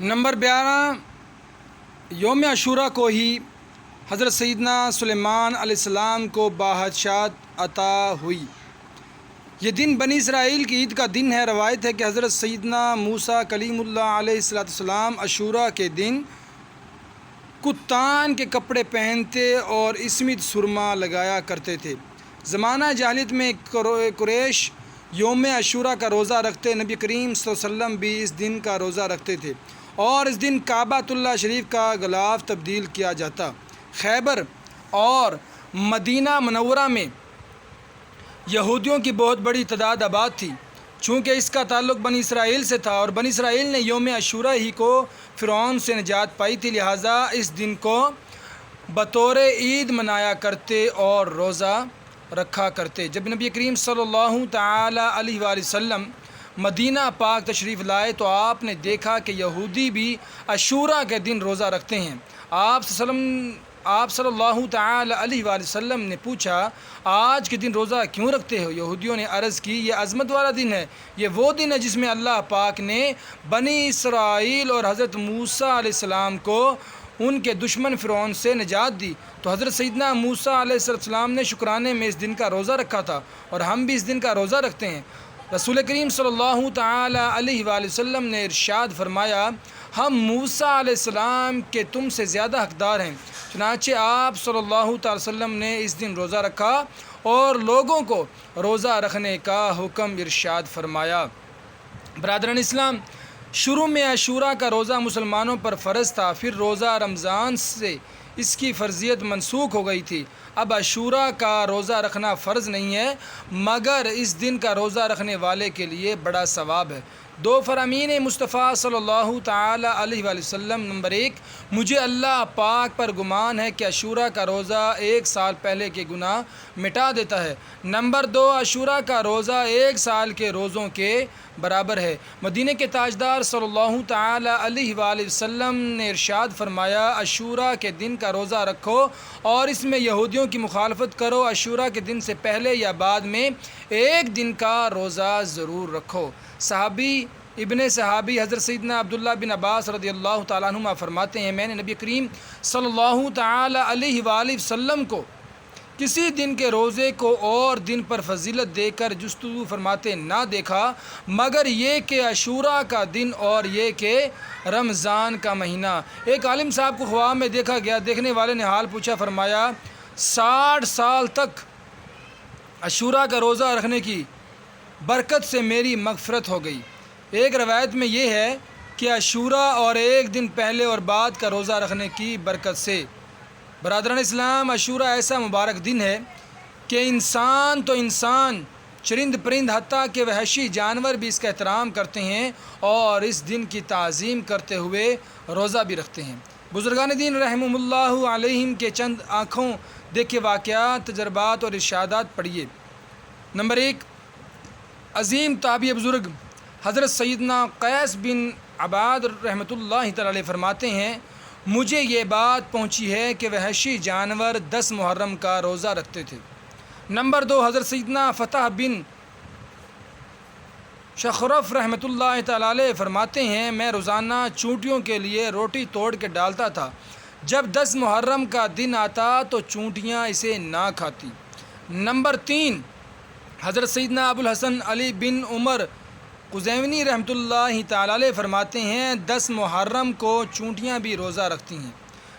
Number 11، یوم عاشوراء کو ہی حضرت سیدنا سلیمان علیہ السلام کو بادشاہت عطا ہوئی۔ یہ دن بنی اسرائیل کی عید کا دن ہے۔ روایت ہے کہ حضرت سیدنا موسیٰ کلیم اللہ علیہ السلام عاشوراء کے دن کتان کے کپڑے پہنتے اور اسمت سرما لگایا کرتے تھے۔ زمانہ جاہلیت میں قریش یوم عاشوراء کا روزہ رکھتے، نبی کریم صلی اللہ علیہ وسلم بھی اس دن کا روزہ رکھتے تھے اور اس دن کعبۃ اللہ شریف کا غلاف تبدیل کیا جاتا۔ خیبر اور مدینہ منورہ میں یہودیوں کی بہت بڑی تعداد آباد تھی۔ چونکہ اس کا تعلق بنی اسرائیل سے تھا اور بنی اسرائیل نے یوم عاشوراء ہی کو فرعون سے نجات پائی تھی، لہٰذا اس دن کو بطور عید منایا کرتے اور روزہ رکھا کرتے۔ جب نبی کریم صلی اللہ تعالی علیہ وآلہ وسلم مدینہ پاک تشریف لائے تو آپ نے دیکھا کہ یہودی بھی عاشوراء کے دن روزہ رکھتے ہیں۔ آپ صلی اللہ تعالی علیہ وآلہ وسلم نے پوچھا، آج کے دن روزہ کیوں رکھتے ہو؟ یہودیوں نے عرض کی، یہ عظمت والا دن ہے، یہ وہ دن ہے جس میں اللہ پاک نے بنی اسرائیل اور حضرت موسیٰ علیہ السلام کو ان کے دشمن فرعون سے نجات دی۔ تو حضرت سیدنا موسیٰ علیہ السلام نے شکرانے میں اس دن کا روزہ رکھا تھا اور ہم بھی اس دن کا روزہ رکھتے ہیں۔ رسول کریم صلی اللہ تعالی علیہ وآلہ وسلم نے ارشاد فرمایا، ہم موسیٰ علیہ السلام کے تم سے زیادہ حقدار ہیں۔ چنانچہ آپ صلی اللہ تعالی وسلم نے اس دن روزہ رکھا اور لوگوں کو روزہ رکھنے کا حکم ارشاد فرمایا۔ برادران اسلام، شروع میں عاشوراء کا روزہ مسلمانوں پر فرض تھا، پھر روزہ رمضان سے اس کی فرضیت منسوخ ہو گئی تھی۔ اب عاشوراء کا روزہ رکھنا فرض نہیں ہے، مگر اس دن کا روزہ رکھنے والے کے لیے بڑا ثواب ہے۔ دو فرامین مصطفیٰ صلی اللہ تعالی علیہ وآلہ وسلم۔ نمبر 1، مجھے اللہ پاک پر گمان ہے کہ عاشوراء کا روزہ 1 سال پہلے کے گناہ مٹا دیتا ہے۔ نمبر 2، عاشوراء کا روزہ 1 سال کے روزوں کے برابر ہے۔ مدینہ کے تاجدار صلی اللہ تعالی علیہ وآلہ وسلم نے ارشاد فرمایا، عاشوراء کے دن کا روزہ رکھو اور اس میں یہودیوں کی مخالفت کرو۔ عاشوراء کے دن سے پہلے یا بعد میں 1 دن کا روزہ ضرور رکھو۔ ابن صحابی حضرت سیدنا عبداللہ بن عباس رضی اللہ تعالیٰ عنہما فرماتے ہیں، میں نے نبی کریم صلی اللہ تعالی علیہ وآلہ وسلم کو کسی دن کے روزے کو اور دن پر فضیلت دے کر جستجو فرماتے نہ دیکھا، مگر یہ کہ عاشوراء کا دن اور یہ کہ رمضان کا مہینہ۔ ایک عالم صاحب کو خواب میں دیکھا گیا، دیکھنے والے نے حال پوچھا، فرمایا 60 سال تک عاشوراء کا روزہ رکھنے کی برکت سے میری مغفرت ہو گئی۔ ایک روایت میں یہ ہے کہ عاشوراء اور 1 دن پہلے اور بعد کا روزہ رکھنے کی برکت سے۔ برادران اسلام، عاشوراء ایسا مبارک دن ہے کہ انسان تو انسان، چرند پرند حتیٰ کہ وحشی جانور بھی اس کا احترام کرتے ہیں اور اس دن کی تعظیم کرتے ہوئے روزہ بھی رکھتے ہیں۔ بزرگان دین رحمہم اللہ علیہم کے چند آنکھوں دیکھے واقعات، تجربات اور ارشادات پڑھیے۔ نمبر 1، عظیم تابعی بزرگ حضرت سیدنا قیس بن عباد رحمۃ اللہ تعالی علیہ فرماتے ہیں، مجھے یہ بات پہنچی ہے کہ وحشی جانور 10 محرم کا روزہ رکھتے تھے۔ نمبر 2، حضرت سیدنا فتح بن شخرف رحمۃ اللہ تعالی علیہ فرماتے ہیں، میں روزانہ چونٹیوں کے لیے روٹی توڑ کے ڈالتا تھا، جب 10 محرم کا دن آتا تو چونٹیاں اسے نہ کھاتی۔ نمبر 3، حضرت سیدنا ابو الحسن علی بن عمر قزوینی رحمۃ اللہ تعالی علیہ فرماتے ہیں، 10 محرم کو چونٹیاں بھی روزہ رکھتی ہیں۔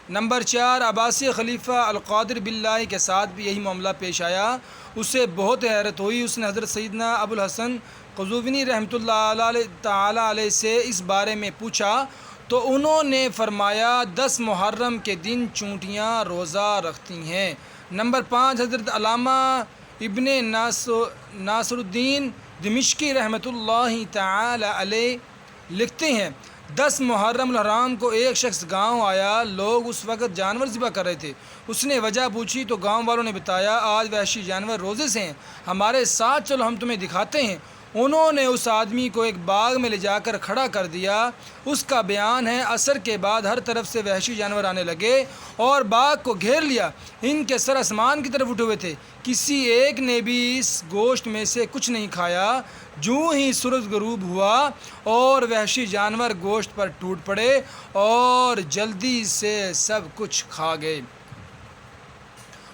نمبر 4، عباسی خلیفہ القادر باللہ کے ساتھ بھی یہی معاملہ پیش آیا، اسے بہت حیرت ہوئی، اس نے حضرت سیدنا ابو الحسن قزوینی رحمۃ اللہ تعالی علیہ سے اس بارے میں پوچھا تو انہوں نے فرمایا 10 محرم کے دن چونٹیاں روزہ رکھتی ہیں۔ نمبر 5، حضرت علامہ ابن ناصر الدین دمشقی رحمۃ اللہ تعالی علیہ لکھتے ہیں، 10 محرم الحرام کو ایک شخص گاؤں آیا، لوگ اس وقت جانور ذبح کر رہے تھے، اس نے وجہ پوچھی تو گاؤں والوں نے بتایا، آج وحشی جانور روزے سے ہیں، ہمارے ساتھ چلو ہم تمہیں دکھاتے ہیں۔ انہوں نے اس آدمی کو ایک باغ میں لے جا کر کھڑا کر دیا۔ اس کا بیان ہے، عصر کے بعد ہر طرف سے وحشی جانور آنے لگے اور باغ کو گھیر لیا، ان کے سر آسمان کی طرف اٹھے ہوئے تھے، کسی ایک نے بھی اس گوشت میں سے کچھ نہیں کھایا۔ جو ہی سورج غروب ہوا اور وحشی جانور گوشت پر ٹوٹ پڑے اور جلدی سے سب کچھ کھا گئے۔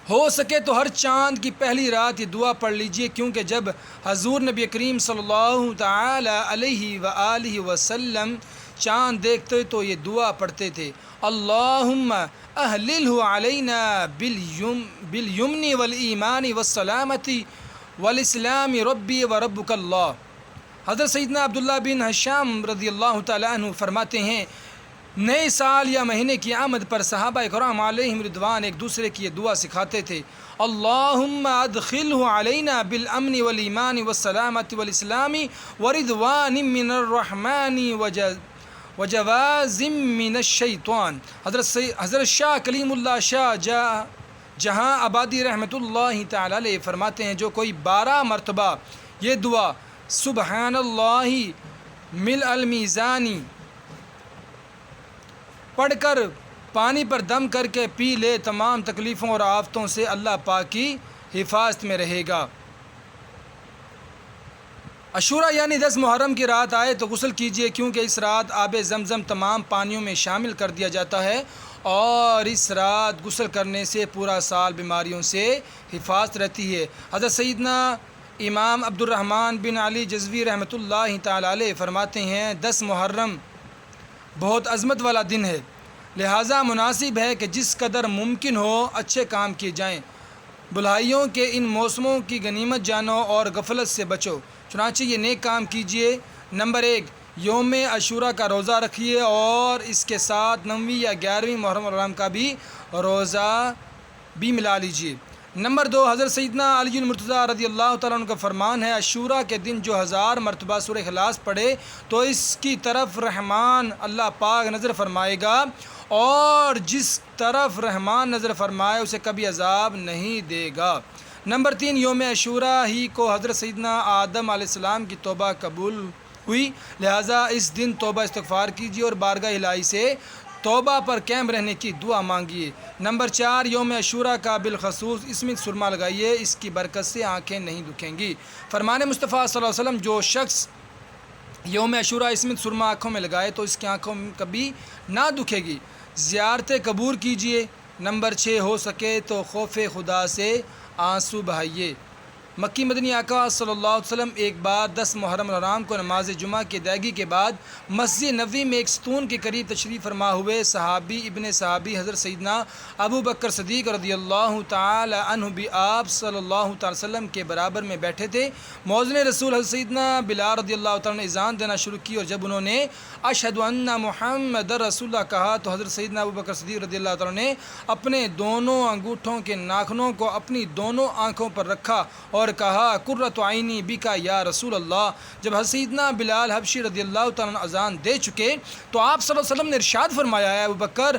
ہو سکے تو ہر چاند کی پہلی رات یہ دعا پڑھ لیجئے، کیونکہ جب حضور نبی کریم صلی اللہ تعالی علیہ وآلہ وسلم چاند دیکھتے تو یہ دعا پڑھتے تھے، اللہم اہللہ علینا بالیمن والایمان والسلامتی والاسلام ربی و ربک اللہ۔ حضرت سیدنا عبداللہ بن حشام رضی اللہ تعالیٰ عنہ فرماتے ہیں، نئے سال یا مہینے کی آمد پر صحابہ کرام علیہم رضوان ایک دوسرے کی یہ دعا سکھاتے تھے، اللہم ادخلہ علینا بالامن والایمان والسلامت والاسلام ورضوان من الرحمن وجواز من الشیطان۔ حضرت شاہ کلیم اللہ شاہ جہاں آبادی رحمۃ اللہ تعالی علیہ فرماتے ہیں، جو کوئی 12 مرتبہ یہ دعا سبحان اللہ ملء المیزانی پڑھ کر پانی پر دم کر کے پی لے، تمام تکلیفوں اور آفتوں سے اللہ پاک کی حفاظت میں رہے گا۔ عاشوراء یعنی 10 محرم کی رات آئے تو غسل کیجیے، کیونکہ اس رات آب زمزم تمام پانیوں میں شامل کر دیا جاتا ہے اور اس رات غسل کرنے سے پورا سال بیماریوں سے حفاظت رہتی ہے۔ حضرت سیدنا امام عبد الرحمن بن علی جزوی رحمۃ اللہ تعالی علیہ فرماتے ہیں، 10 محرم بہت عظمت والا دن ہے، لہٰذا مناسب ہے کہ جس قدر ممکن ہو اچھے کام کیے جائیں، بلائیوں کے ان موسموں کی غنیمت جانو اور غفلت سے بچو، چنانچہ یہ نیک کام کیجیے۔ نمبر 1، یوم عاشوراء کا روزہ رکھیے اور اس کے ساتھ 9ویں یا 11ویں محرم الحرام کا بھی روزہ بھی ملا لیجیے۔ نمبر 2، حضرت سیدنا علی المرتضیٰ رضی اللہ تعالیٰ عنہ کا فرمان ہے، عاشوراء کے دن جو 1000 مرتبہ سورہ اخلاص پڑھے تو اس کی طرف رحمان اللہ پاک نظر فرمائے گا، اور جس طرف رحمان نظر فرمائے اسے کبھی عذاب نہیں دے گا۔ نمبر 3، یوم عاشوراء ہی کو حضرت سیدنا آدم علیہ السلام کی توبہ قبول ہوئی، لہٰذا اس دن توبہ استغفار کیجیے اور بارگاہ الہی سے توبہ پر قائم رہنے کی دعا مانگیے۔ نمبر 4، یوم عاشوراء کا بالخصوص اسمت سرما لگائیے، اس کی برکت سے آنکھیں نہیں دکھیں گی۔ فرمان مصطفیٰ صلی اللہ علیہ وسلم، جو شخص یوم عاشوراء اسمت سرما آنکھوں میں لگائے تو اس کی آنکھوں میں کبھی نہ دکھے گی۔ زیارت قبور کیجیے۔ نمبر 6، ہو سکے تو خوف خدا سے آنسو بہائیے۔ مکی مدنی آقا صلی اللہ علیہ وسلم ایک بار 10 محرم الحرام کو نماز جمعہ کی ادائیگی کے بعد مسجد نبوی میں ایک ستون کے قریب تشریف فرما ہوئے صحابی ابن صحابی حضرت سیدنا ابو بکر صدیق رضی اللہ تعالی عنہ بھی آپ صلی اللہ تعالی وسلم کے برابر میں بیٹھے تھے۔ مؤذن رسول حضرت سیدنا بلال رضی اللہ تعالی نے اذان دینا شروع کی، اور جب انہوں نے اشہد ان محمد رسول اللہ کہا تو حضرت سیدنا ابو بکر صدیق رضی اللہ تعالی نے اپنے دونوں انگوٹھوں کے ناخنوں کو اپنی دونوں آنکھوں پر رکھا اور کہا، قرۃ عینی بکا یا رسول اللہ۔ جب حضرت سیدنا بلال حبشی رضی اللہ تعالیٰ عنہ اذان دے چکے تو آپ صلی اللہ علیہ وسلم نے ارشاد فرمایا، ہے ابو بکر،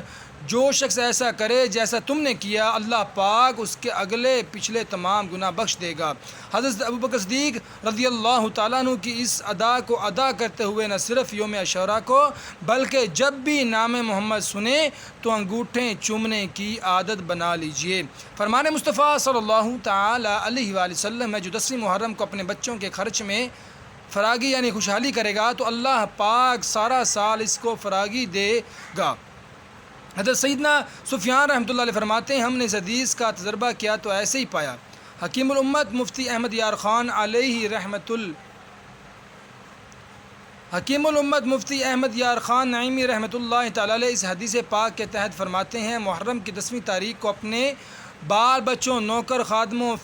جو شخص ایسا کرے جیسا تم نے کیا، اللہ پاک اس کے اگلے پچھلے تمام گناہ بخش دے گا۔ حضرت ابو بکر صدیق رضی اللہ تعالیٰ عنہ کی اس ادا کو ادا کرتے ہوئے نہ صرف یوم عاشوراء کو بلکہ جب بھی نام محمد سنیں تو انگوٹھیں چومنے کی عادت بنا لیجئے۔ فرمان مصطفیٰ صلی اللہ تعالی علیہ وآلہ وسلم ہے، جو 10 محرم کو اپنے بچوں کے خرچ میں فراغی یعنی خوشحالی کرے گا تو اللہ پاک سارا سال اس کو فراغی دے گا۔ حضرت سیدنا سفیان رحمۃ اللہ علیہ فرماتے ہیں، ہم نے اس حدیث کا تجربہ کیا تو ایسے ہی پایا۔ حکیم الامت مفتی احمد یار خان علیہ حکیم الامت مفتی احمد یار خان نعیمی رحمۃ اللہ تعالی علیہ اس حدیث پاک کے تحت فرماتے ہیں، محرم کی 10ویں تاریخ کو اپنے بال بچوں، نوکر خادموں،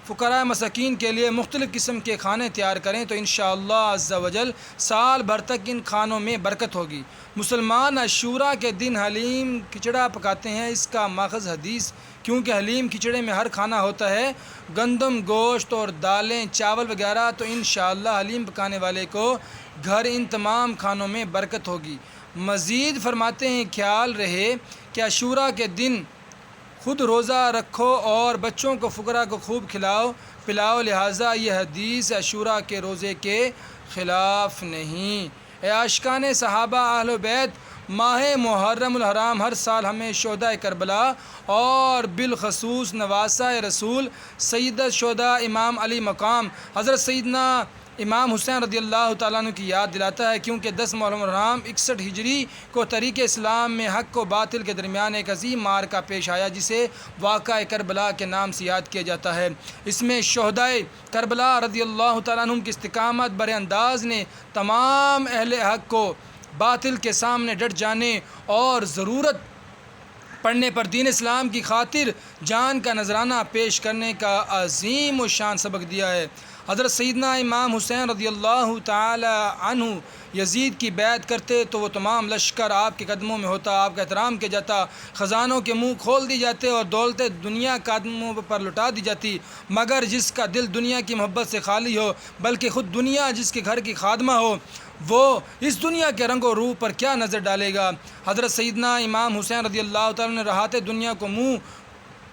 فقراء مساکین کے لیے مختلف قسم کے کھانے تیار کریں تو انشاءاللہ عز و جل سال بھر تک ان کھانوں میں برکت ہوگی۔ مسلمان عاشوراء کے دن حلیم کھچڑا پکاتے ہیں، اس کا ماخذ حدیث، کیونکہ حلیم کھچڑے میں ہر کھانا ہوتا ہے، گندم، گوشت اور دالیں، چاول وغیرہ، تو انشاءاللہ حلیم پکانے والے کو گھر ان تمام کھانوں میں برکت ہوگی۔ مزید فرماتے ہیں، خیال رہے کہ عاشوراء کے دن خود روزہ رکھو اور بچوں کو فقراء کو خوب کھلاؤ پلاؤ، لہٰذا یہ حدیث عاشوراء کے روزے کے خلاف نہیں۔ اے عاشقان صحابہ اہل بیت، ماہ محرم الحرام ہر سال ہمیں شہداء کربلا اور بالخصوص نواسہ رسول سید الشہداء امام علی مقام حضرت سیدنا امام حسین رضی اللہ تعالیٰ عنہ کی یاد دلاتا ہے، کیونکہ 10 محرم الحرام 61 ہجری کو تاریخ اسلام میں حق و باطل کے درمیان ایک عظیم معرکہ پیش آیا، جسے واقعہ کربلا کے نام سے یاد کیا جاتا ہے۔ اس میں شہدائے کربلا رضی اللہ تعالیٰ عنہ کی استقامت بر انداز نے تمام اہل حق کو باطل کے سامنے ڈٹ جانے اور ضرورت پڑنے پر دین اسلام کی خاطر جان کا نذرانہ پیش کرنے کا عظیم و شان سبق دیا ہے۔ حضرت سیدنا امام حسین رضی اللہ تعالی عنہ یزید کی بیعت کرتے تو وہ تمام لشکر آپ کے قدموں میں ہوتا، آپ کا احترام کیا جاتا، خزانوں کے منہ کھول دی جاتے اور دولتیں دنیا قدموں پر لٹا دی جاتی، مگر جس کا دل دنیا کی محبت سے خالی ہو، بلکہ خود دنیا جس کے گھر کی خادمہ ہو، وہ اس دنیا کے رنگ و روپ پر کیا نظر ڈالے گا۔ حضرت سیدنا امام حسین رضی اللہ تعالیٰ نے رہات دنیا کو منہ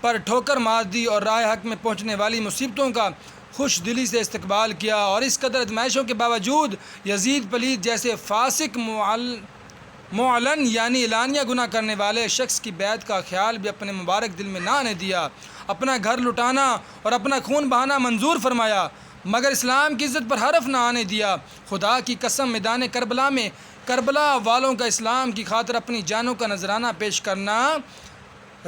پر ٹھوکر مار دی اور راہ حق میں پہنچنے والی مصیبتوں کا خوش دلی سے استقبال کیا، اور اس قدر ازمائشوں کے باوجود یزید پلید جیسے فاسق معلن یعنی اعلانیہ گناہ کرنے والے شخص کی بیعت کا خیال بھی اپنے مبارک دل میں نہ آنے دیا، اپنا گھر لٹانا اور اپنا خون بہانا منظور فرمایا، مگر اسلام کی عزت پر حرف نہ آنے دیا۔ خدا کی قسم، میدان کربلا میں کربلا والوں کا اسلام کی خاطر اپنی جانوں کا نذرانہ پیش کرنا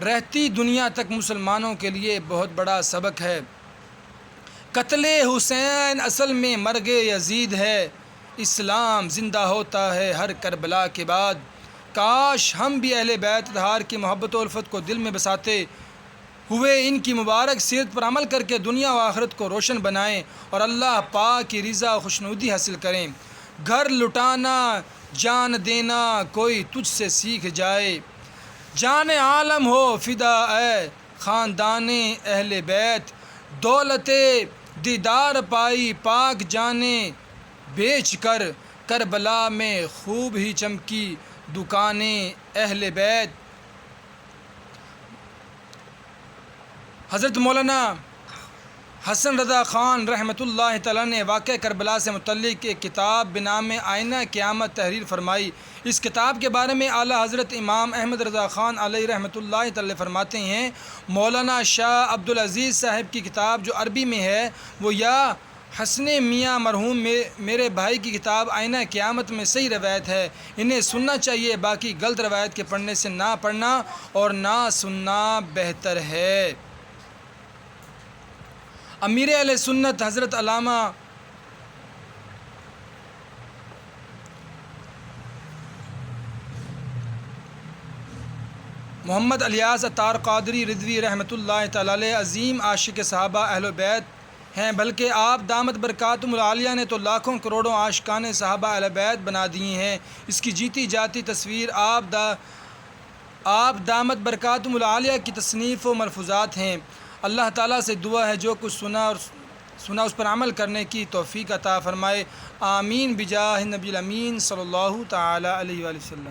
رہتی دنیا تک مسلمانوں کے لیے بہت بڑا سبق ہے۔ قتل حسین اصل میں مرگ یزید ہے، اسلام زندہ ہوتا ہے ہر کربلا کے بعد۔ کاش ہم بھی اہل بیت اطہار کی محبت و الفت کو دل میں بساتے ہوئے ان کی مبارک سیرت پر عمل کر کے دنیا و آخرت کو روشن بنائیں اور اللہ پاک کی رضا و خوشنودی حاصل کریں۔ گھر لٹانا، جان دینا کوئی تجھ سے سیکھ جائے، جان عالم ہو فدا اے خاندان اہل بیت، دولت دیدار پائی پاک جانیں بیچ کر، کربلا میں خوب ہی چمکی دکانیں اہل بیت۔ حضرت مولانا حسن رضا خان رحمۃ اللہ تعالیٰ نے واقعہ کربلا سے متعلق ایک کتاب بنام آئینہ قیامت تحریر فرمائی۔ اس کتاب کے بارے میں اعلیٰ حضرت امام احمد رضا خان علیہ رحمۃ اللہ تعالیٰ فرماتے ہیں، مولانا شاہ عبدالعزیز صاحب کی کتاب جو عربی میں ہے وہ یا حسن میاں مرحوم میرے بھائی کی کتاب آئینہ قیامت میں صحیح روایت ہے، انہیں سننا چاہیے، باقی غلط روایت کے پڑھنے سے نہ پڑھنا اور نہ سننا بہتر ہے۔ امیر اہل سنت حضرت علامہ محمد الیاس عطار قادری رضوی رحمۃ اللہ تعالی علیہ عظیم عاشق صحابہ اہل بیت ہیں، بلکہ آپ دامت برکاتہم العالیہ نے تو لاکھوں کروڑوں عاشقان صحابہ اہل بیت بنا دیے ہیں۔ اس کی جیتی جاتی تصویر آپ دامت برکاتہم العالیہ کی تصنیف و ملفوظات ہیں۔ اللہ تعالیٰ سے دعا ہے جو کچھ سنا اس پر عمل کرنے کی توفیق عطا فرمائے، آمین بجاہ نبی الامین صلی اللہ تعالی علیہ وآلہ وسلم۔